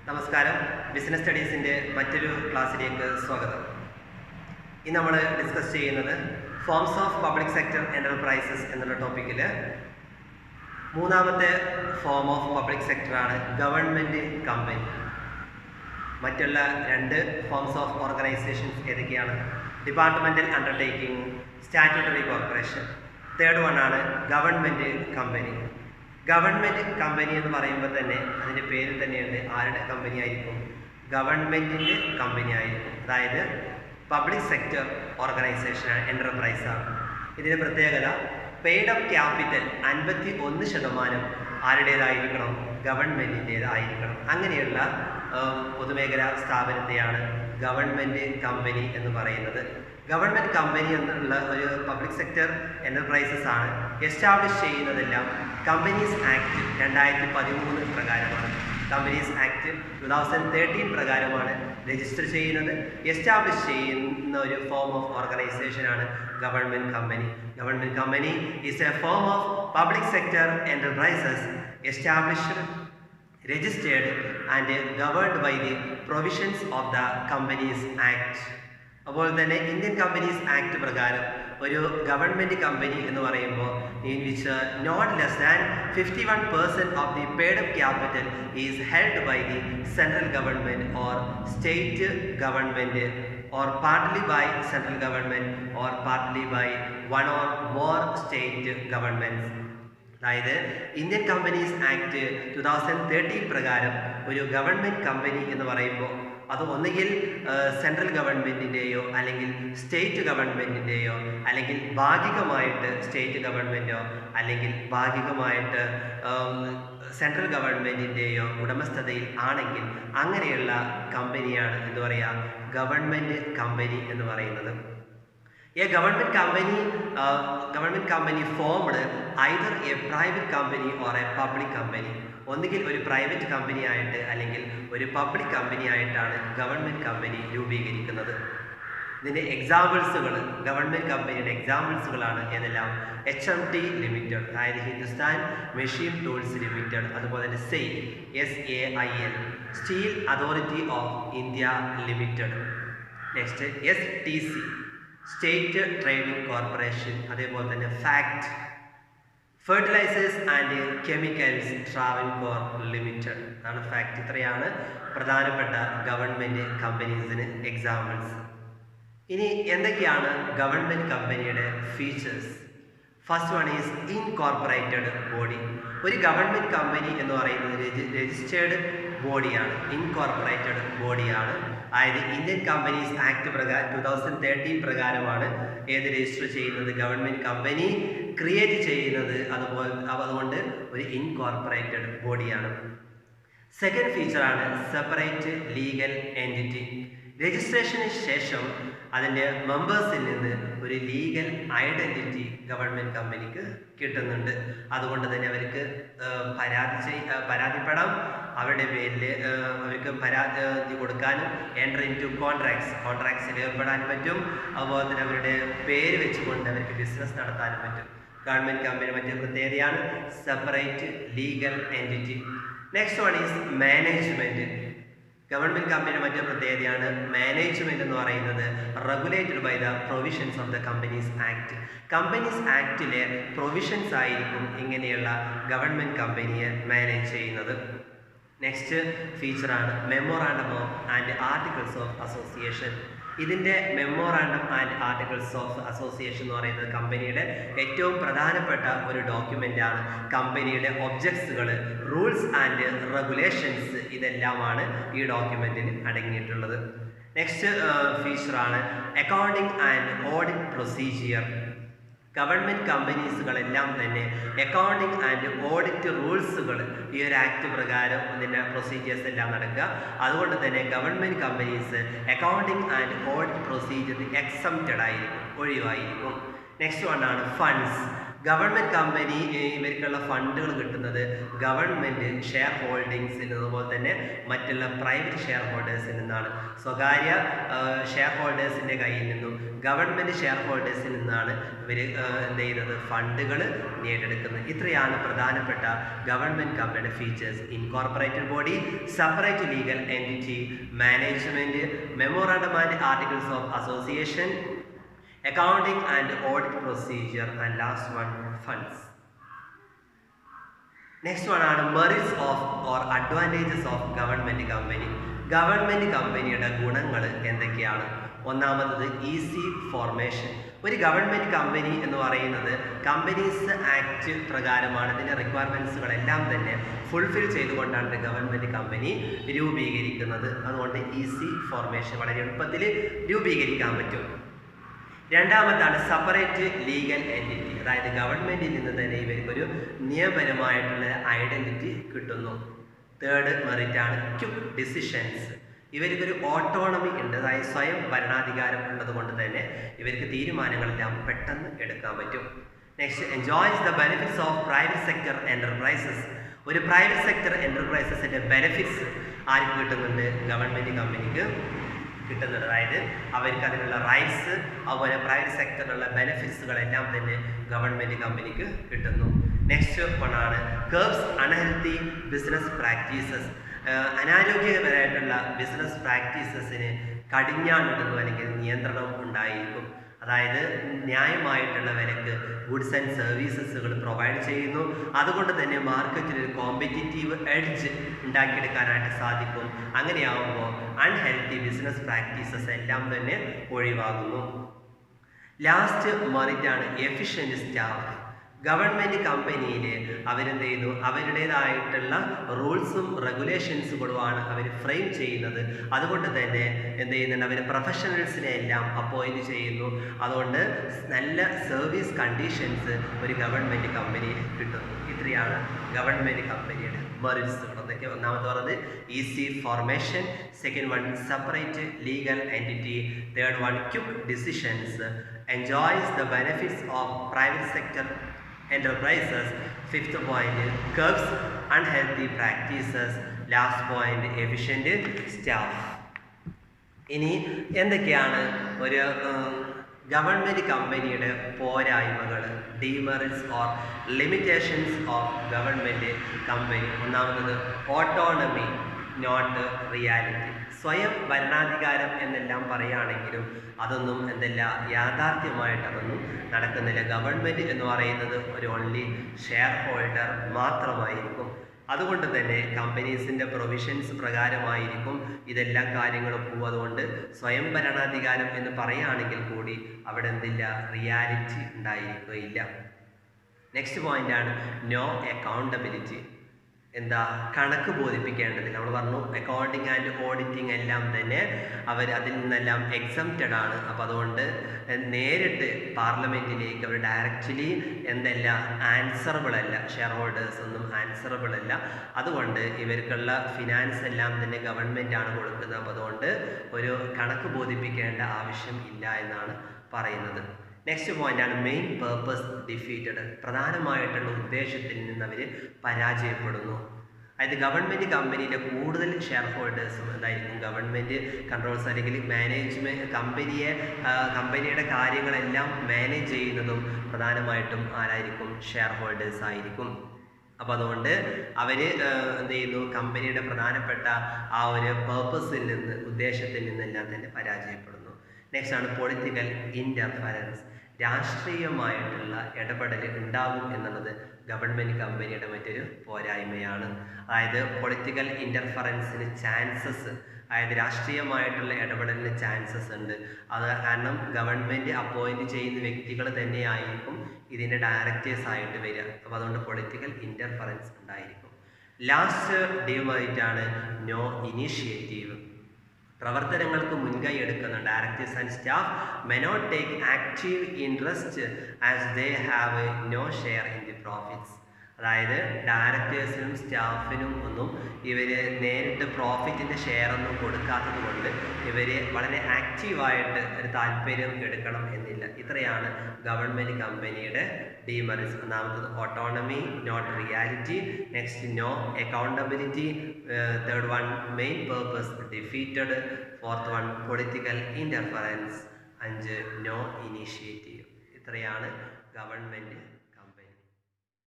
നമസ്കാരം. ബിസിനസ് സ്റ്റഡീസിൻ്റെ മറ്റൊരു ക്ലാസ്സിലേക്ക് സ്വാഗതം. ഇന്ന് നമ്മൾ ഡിസ്കസ് ചെയ്യുന്നത് forms of public sector enterprises എന്നുള്ള ടോപ്പിക്കിൽ മൂന്നാമത്തെ ഫോം ഓഫ് പബ്ലിക് സെക്ടറാണ് ഗവൺമെൻറ് കമ്പനി. മറ്റുള്ള രണ്ട് ഫോംസ് ഓഫ് ഓർഗനൈസേഷൻസ് ഏതൊക്കെയാണ്? Departmental undertaking, statutory corporation. Third one ആണ് ഗവൺമെൻറ് കമ്പനി. ഗവൺമെൻറ് കമ്പനി എന്ന് പറയുമ്പോൾ തന്നെ അതിൻ്റെ പേരിൽ തന്നെയുണ്ട് ആരുടെ കമ്പനി ആയിരിക്കും? ഗവൺമെൻറ്റിൻ്റെ കമ്പനി ആയിരിക്കും. അതായത് പബ്ലിക് സെക്ടർ ഓർഗനൈസേഷനാണ്, എൻ്റർപ്രൈസാണ്. ഇതിൻ്റെ പ്രത്യേകത പെയ്ഡ് അപ്പ് ക്യാപിറ്റൽ 51% ആരുടേതായിരിക്കണം? ഗവൺമെൻറ്റിൻ്റേതായിരിക്കണം. അങ്ങനെയുള്ള പൊതുമേഖലാ സ്ഥാപനത്തെയാണ് ഗവൺമെൻറ് കമ്പനി എന്ന് പറയുന്നത്. ഗവൺമെൻറ് കമ്പനി എന്നുള്ള ഒരു പബ്ലിക് സെക്ടർ എൻ്റർപ്രൈസസ് ആണ് എസ്റ്റാബ്ലിഷ് ചെയ്യുന്നതെല്ലാം കമ്പനീസ് ആക്ട് 2013 പ്രകാരമാണ്. കമ്പനീസ് ആക്ട് 2013 പ്രകാരമാണ് രജിസ്റ്റർ ചെയ്യുന്നത്. എസ്റ്റാബ്ലിഷ് ചെയ്യുന്ന ഒരു ഫോം ഓഫ് ഓർഗനൈസേഷനാണ് government company. Government company is a form of public sector enterprises established, registered and governed by the provisions of the Companies Act. അപ്പോൾ തന്നെ Indian companies act പ്രകാരം ഒരു government company എന്ന് പറയുമ്പോൾ in which not less than 51% of the paid up capital is held by the central government or state government or partly by central government or partly by one or more state governments. അതായത് Indian companies act 2013 പ്രകാരം ഒരു government company എന്ന് പറയുമ്പോൾ അത് ഒന്നുകിൽ central ഗവൺമെൻറ്റിൻ്റെയോ അല്ലെങ്കിൽ state ഗവൺമെൻറ്റിൻ്റെയോ അല്ലെങ്കിൽ ഭാഗികമായിട്ട് state ഗവൺമെൻറ്റോ അല്ലെങ്കിൽ ഭാഗികമായിട്ട് സെൻട്രൽ ഗവൺമെൻറ്റിൻ്റെയോ ഉടമസ്ഥതയിൽ ആണെങ്കിൽ അങ്ങനെയുള്ള കമ്പനിയാണ് എന്താ പറയുക, ഗവൺമെൻറ് കമ്പനി എന്ന് പറയുന്നത്. A government company formed either a private company or a public company. ഒന്നുകിൽ ഒരു പ്രൈവറ്റ് കമ്പനി ആയിട്ട് അല്ലെങ്കിൽ ഒരു പബ്ലിക് കമ്പനി ആയിട്ടാണ് ഗവൺമെൻറ് കമ്പനി രൂപീകരിക്കുന്നത്. ഇതിൻ്റെ എക്സാമ്പിൾസുകൾ, ഗവൺമെൻറ് കമ്പനിയുടെ എക്സാമ്പിൾസുകളാണ് ഏതെല്ലാം? HMT ലിമിറ്റഡ്, അതായത് ഹിന്ദുസ്ഥാൻ മെഷീൻ ടൂൾസ് ലിമിറ്റഡ്, അതുപോലെ തന്നെ SAIL, steel authority of India limited. Next STC, state trading corporation, അതേപോലെ തന്നെ FACT, fertilisers and chemicals Travancore limited. അതാണ് ഫാക്ട്. ഇത്രയാണ് പ്രധാനപ്പെട്ട ഗവൺമെൻറ് കമ്പനീസിന് എക്സാമ്പിൾസ്. ഇനി എന്തൊക്കെയാണ് ഗവൺമെൻറ് കമ്പനിയുടെ features? First one is incorporated body. ഒരു ഗവൺമെൻറ് കമ്പനി എന്ന് പറയുന്നത് രജിസ്റ്റേർഡ് ബോഡിയാണ്, ഇൻകോർപ്പറേറ്റഡ് ബോഡിയാണ്. അതായത് ഇന്ത്യൻ കമ്പനീസ് ആക്ട് പ്രകാരം 2013 പ്രകാരമാണ് ഏത് രജിസ്റ്റർ ചെയ്യുന്നത്? ഗവൺമെൻറ് കമ്പനി ക്രിയേറ്റ് ചെയ്യുന്നത്. അതുകൊണ്ട് ഒരു ഇൻകോർപ്പറേറ്റഡ് ബോഡിയാണ്. സെക്കൻഡ് ഫീച്ചറാണ് സെപ്പറേറ്റ് ലീഗൽ എൻറ്റിറ്റി. രജിസ്ട്രേഷന് ശേഷം അതിൻ്റെ മെമ്പേഴ്സിൽ നിന്ന് ഒരു ലീഗൽ ഐഡൻറ്റിറ്റി ഗവൺമെൻറ് കമ്പനിക്ക് കിട്ടുന്നുണ്ട്. അതുകൊണ്ട് തന്നെ അവർക്ക് പരാതിപ്പെടാം, അവരുടെ പേരിൽ അവർക്ക് പരാതി കൊടുക്കാനും എൻ്റർ ഇൻ ടു കോൺട്രാക്ട്സിൽ ഏർപ്പെടാൻ പറ്റും. അതുപോലെ തന്നെ അവരുടെ പേര് വെച്ചുകൊണ്ട് അവർക്ക് ബിസിനസ് നടത്താനും പറ്റും. ഗവൺമെൻറ് കമ്പനി മറ്റൊരു പ്രത്യേകതയാണ് separate legal entity. Next one is management. Government കമ്പനിയുടെ മറ്റൊരു പ്രത്യേകതയാണ് മാനേജ്മെൻറ്റ് എന്ന് പറയുന്നത് regulated by the provisions of the companies act. Companies ആക്ടിലെ പ്രൊവിഷൻസ് ആയിരിക്കും ഇങ്ങനെയുള്ള ഗവൺമെൻറ് കമ്പനിയെ മാനേജ് ചെയ്യുന്നത്. നെക്സ്റ്റ് ഫീച്ചറാണ് memorandum of and articles of association. ഇതിൻ്റെ memorandum and articles of association എന്ന് പറയുന്നത് കമ്പനിയുടെ ഏറ്റവും പ്രധാനപ്പെട്ട ഒരു ഡോക്യുമെൻ്റാണ്. കമ്പനിയുടെ ഒബ്ജക്ട്സുകൾ, റൂൾസ് ആൻഡ് റെഗുലേഷൻസ് ഇതെല്ലാമാണ് ഈ ഡോക്യുമെൻറ്റിൽ അടങ്ങിയിട്ടുള്ളത്. നെക്സ്റ്റ് ഫീച്ചറാണ് accounting and audit procedure. Government കമ്പനീസുകളെല്ലാം തന്നെ അക്കൗണ്ടിങ് ആൻഡ് ഓഡിറ്റ് റൂൾസുകൾ ഈ ഒരു ആക്ട് പ്രകാരം ഇതിൻ്റെ പ്രൊസീജിയേഴ്സ് എല്ലാം നടക്കുക. അതുകൊണ്ട് തന്നെ government companies accounting and audit procedure exempted ആയിരിക്കും, ഒഴിവായിരിക്കും. നെക്സ്റ്റ് വൺ ആണ് ഫണ്ട്സ്. ഗവൺമെൻറ് കമ്പനി ഇവർക്കുള്ള ഫണ്ടുകൾ കിട്ടുന്നത് ഗവൺമെൻറ് ഷെയർ ഹോൾഡിങ്സിൽ അതുപോലെ തന്നെ മറ്റുള്ള പ്രൈവറ്റ് ഷെയർ ഹോൾഡേഴ്സിൽ നിന്നാണ്. സ്വകാര്യ ഷെയർ ഹോൾഡേഴ്സിൻ്റെ കയ്യിൽ നിന്നും ഗവൺമെൻറ് ഷെയർ ഹോൾഡേഴ്സിൽ നിന്നാണ് ഇവർ എന്ത് ചെയ്യുന്നത് ഫണ്ടുകൾ നേടിയെടുക്കുന്നത്. ഇത്രയാണ് പ്രധാനപ്പെട്ട ഗവൺമെൻറ് കമ്പനിയുടെ features. Incorporated body, separate legal entity, management, memorandum and articles of association, accounting and audit procedure, and last one funds. Next one ആണ് merits of or advantages of government company. Government കമ്പനിയുടെ ഗുണങ്ങൾ എന്തൊക്കെയാണ്? ഒന്നാമത്തത് easy formation. ഒരു government company എന്ന് പറയുന്നത് companies act പ്രകാരമാണ് ഇതിൻ്റെ റിക്വയർമെൻറ്റ്സുകളെല്ലാം തന്നെ ഫുൾഫിൽ ചെയ്തുകൊണ്ടാണ് ഗവൺമെൻറ് കമ്പനി രൂപീകരിക്കുന്നത്. അതുകൊണ്ട് ഈസി ഫോർമേഷൻ വളരെ എളുപ്പത്തിൽ രൂപീകരിക്കാൻ പറ്റും. രണ്ടാമത്താണ് സെപ്പറേറ്റ് ലീഗൽ എൻറ്റിറ്റി. അതായത് ഗവൺമെൻറ്റിൽ നിന്ന് തന്നെ ഇവർക്കൊരു നിയമപരമായിട്ടുള്ള ഐഡൻറ്റിറ്റി കിട്ടുന്നു. തേർഡ് മെറിറ്റാണ് ക്വിക്ക് ഡിസിഷൻസ്. ഇവർക്കൊരു ഓട്ടോണമി ഉണ്ട്, അതായത് സ്വയം ഭരണാധികാരം ഉള്ളത് കൊണ്ട് തന്നെ ഇവർക്ക് തീരുമാനങ്ങളെല്ലാം പെട്ടെന്ന് എടുക്കാൻ പറ്റും. Next, enjoys the benefits of private sector enterprises. ഒരു പ്രൈവറ്റ് സെക്ടർ എൻ്റർപ്രൈസസിൻ്റെ ബെനിഫിറ്റ്സ് ആർക്ക് കിട്ടുന്നുണ്ട്? ഗവൺമെൻറ് കമ്പനിക്ക് കിട്ടുന്നുണ്ട്. അതായത് അവർക്ക് അതിനുള്ള റൈറ്റ്സ് അതുപോലെ പ്രൈവറ്റ് സെക്ടറിലുള്ള ബെനിഫിറ്റ്സുകളെല്ലാം തന്നെ ഗവൺമെൻറ് കമ്പനിക്ക് കിട്ടുന്നു. നെക്സ്റ്റ് വണ്ണാണ് കർബ്സ് അൺഹെൽത്തി ബിസിനസ് പ്രാക്ടീസസ്. അനാരോഗ്യപരമായിട്ടുള്ള ബിസിനസ് പ്രാക്ടീസസിന് കടിഞ്ഞാണിടുന്നു അല്ലെങ്കിൽ നിയന്ത്രണം ഉണ്ടായിരിക്കും. അതായത് ന്യായമായിട്ടുള്ള വിലക്ക് ഗുഡ്സ് ആൻഡ് സർവീസസുകൾ പ്രൊവൈഡ് ചെയ്യുന്നു. അതുകൊണ്ട് തന്നെ മാർക്കറ്റിൽ ഒരു കോമ്പറ്റീറ്റീവ് എഡ്ജ് ഉണ്ടാക്കിയെടുക്കാനായിട്ട് സാധിക്കും. അങ്ങനെയാവുമ്പോൾ അൺഹെൽത്തി ബിസിനസ് പ്രാക്ടീസസ് എല്ലാം തന്നെ ഒഴിവാകുന്നു. ലാസ്റ്റ് മെറിറ്റാണ് എഫിഷ്യൻറ്റ് സ്റ്റാഫ്. ഗവൺമെൻറ് കമ്പനിയിൽ അവരെന്ത് ചെയ്യുന്നു? അവരുടേതായിട്ടുള്ള റൂൾസും റെഗുലേഷൻസുകളുമാണ് അവർ ഫ്രെയിം ചെയ്യുന്നത്. അതുകൊണ്ട് തന്നെ എന്ത് ചെയ്യുന്നുണ്ട്? അവർ പ്രൊഫഷണൽസിനെ എല്ലാം അപ്പോയിൻറ്റ് ചെയ്യുന്നു. അതുകൊണ്ട് നല്ല സർവീസ് കണ്ടീഷൻസ് ഒരു ഗവൺമെൻറ് കമ്പനിയിൽ കിട്ടുന്നു. ഇത്രയാണ് ഗവൺമെൻറ് കമ്പനിയുടെ മെറിറ്റ്സുകൾ. അതൊക്കെ ഒന്നാമത് പറഞ്ഞത് easy formation, second one separate legal entity, third one quick decisions, enjoys the benefits of private sector enterprises, fifth point curbs unhealthy practices, last point efficient staff. ഇനി എന്തൊക്കെയാണ് ഒരു ഗവൺമെൻറ് കമ്പനിയുടെ പോരായ്മകൾ, demerits or limitations of government company? ഒന്നാമത് autonomy not reality. സ്വയം ഭരണാധികാരം എന്നെല്ലാം പറയുകയാണെങ്കിലും അതൊന്നും എന്തല്ല യാഥാർത്ഥ്യമായിട്ട് അതൊന്നും നടക്കുന്നില്ല. ഗവൺമെൻറ് എന്ന് പറയുന്നത് ഒരു ഓൺലി ഷെയർ ഹോൾഡർ മാത്രമായിരിക്കും. അതുകൊണ്ട് തന്നെ കമ്പനീസിൻ്റെ പ്രൊവിഷൻസ് പ്രകാരമായിരിക്കും ഇതെല്ലാം കാര്യങ്ങളും പോകും. അതുകൊണ്ട് സ്വയം ഭരണാധികാരം എന്ന് പറയുകയാണെങ്കിൽ കൂടി അവിടെ എന്തില്ല? റിയാലിറ്റി ഉണ്ടായിരിക്കുകയില്ല. നെക്സ്റ്റ് പോയിൻ്റാണ് നോ അക്കൗണ്ടബിലിറ്റി. എന്താ? കണക്ക് ബോധിപ്പിക്കേണ്ടതില്ല. നമ്മൾ പറഞ്ഞു അക്കൗണ്ടിങ് ആൻഡ് ഓഡിറ്റിംഗ് എല്ലാം തന്നെ അവർ അതിൽ നിന്നെല്ലാം എക്സംപ്റ്റഡ് ആണ്. അപ്പോൾ അതുകൊണ്ട് നേരിട്ട് പാർലമെൻറ്റിലേക്ക് അവർ ഡയറക്റ്റ്ലി എന്തല്ല ആൻസറബിൾ അല്ല. ഷെയർ ഹോൾഡേഴ്സ് ഒന്നും ആൻസറബിൾ അല്ല. അതുകൊണ്ട് ഇവർക്കുള്ള ഫിനാൻസ് എല്ലാം തന്നെ ഗവൺമെൻറ് ആണ് കൊടുക്കുന്നത്. അപ്പോൾ അതുകൊണ്ട് ഒരു കണക്ക് ബോധിപ്പിക്കേണ്ട ആവശ്യം ഇല്ല എന്നാണ് പറയുന്നത്. നെക്സ്റ്റ് പോയിൻ്റാണ് മെയിൻ പേർപ്പസ് ഡിഫീറ്റഡ്. പ്രധാനമായിട്ടുള്ള ഉദ്ദേശത്തിൽ നിന്ന് അവർ പരാജയപ്പെടുന്നു. അതായത് ഗവൺമെൻറ് കമ്പനിയിലെ കൂടുതൽ ഷെയർ ഹോൾഡേഴ്സും എന്തായിരിക്കും? ഗവൺമെൻറ് കൺട്രോൾസ് അല്ലെങ്കിൽ മാനേജ്മെൻറ്റ് കമ്പനിയുടെ കാര്യങ്ങളെല്ലാം മാനേജ് ചെയ്യുന്നതും പ്രധാനമായിട്ടും ആരായിരിക്കും? ഷെയർ ഹോൾഡേഴ്സ് ആയിരിക്കും. അപ്പോൾ അതുകൊണ്ട് അവർ എന്ത് ചെയ്യുന്നു? കമ്പനിയുടെ പ്രധാനപ്പെട്ട ആ ഒരു പേർപ്പസിൽ നിന്ന്, ഉദ്ദേശത്തിൽ നിന്നെല്ലാം തന്നെ പരാജയപ്പെടുന്നു. നെക്സ്റ്റ് ആണ് പൊളിറ്റിക്കൽ ഇൻ്റർഫറൻസ്. രാഷ്ട്രീയമായിട്ടുള്ള ഇടപെടൽ ഉണ്ടാകും എന്നുള്ളത് ഗവൺമെൻറ് കമ്പനിയുടെ മറ്റൊരു പോരായ്മയാണ്. അതായത് പൊളിറ്റിക്കൽ ഇൻ്റർഫറൻസിന് ചാൻസസ്, അതായത് രാഷ്ട്രീയമായിട്ടുള്ള ഇടപെടലിന് ചാൻസസ് ഉണ്ട്. അത് കാരണം ഗവൺമെൻറ് അപ്പോയിൻറ്റ് ചെയ്യുന്ന വ്യക്തികൾ തന്നെയായിരിക്കും ഇതിൻ്റെ ഡയറക്ടേഴ്സ് ആയിട്ട് വരിക. അപ്പോൾ അതുകൊണ്ട് പൊളിറ്റിക്കൽ ഇൻ്റർഫറൻസ് ഉണ്ടായിരിക്കും. ലാസ്റ്റ് ഡിമെറിറ്റാണ് നോ ഇനീഷ്യേറ്റീവ്. പ്രവർത്തനങ്ങൾക്ക് മുൻകൈ എടുക്കുന്ന directors and staff may not take active interest as they have no share in the profits. അതായത് ഡയറക്ടേഴ്സിനും സ്റ്റാഫിനും ഒന്നും ഇവർ നേരിട്ട് പ്രോഫിറ്റിൻ്റെ ഷെയർ ഒന്നും കൊടുക്കാത്തത് കൊണ്ട് ഇവർ വളരെ ആക്റ്റീവായിട്ട് ഒരു താല്പര്യം എടുക്കണം എന്നില്ല. ഇത്രയാണ് ഗവൺമെൻറ് കമ്പനിയുടെ ഡീമെറിറ്റ്സ്. ഒന്നാമത്തത് autonomy, not reality. Next no accountability. Third one main purpose defeated. Fourth one political interference. 5 no initiative. ഇത്രയാണ് ഗവൺമെൻറ്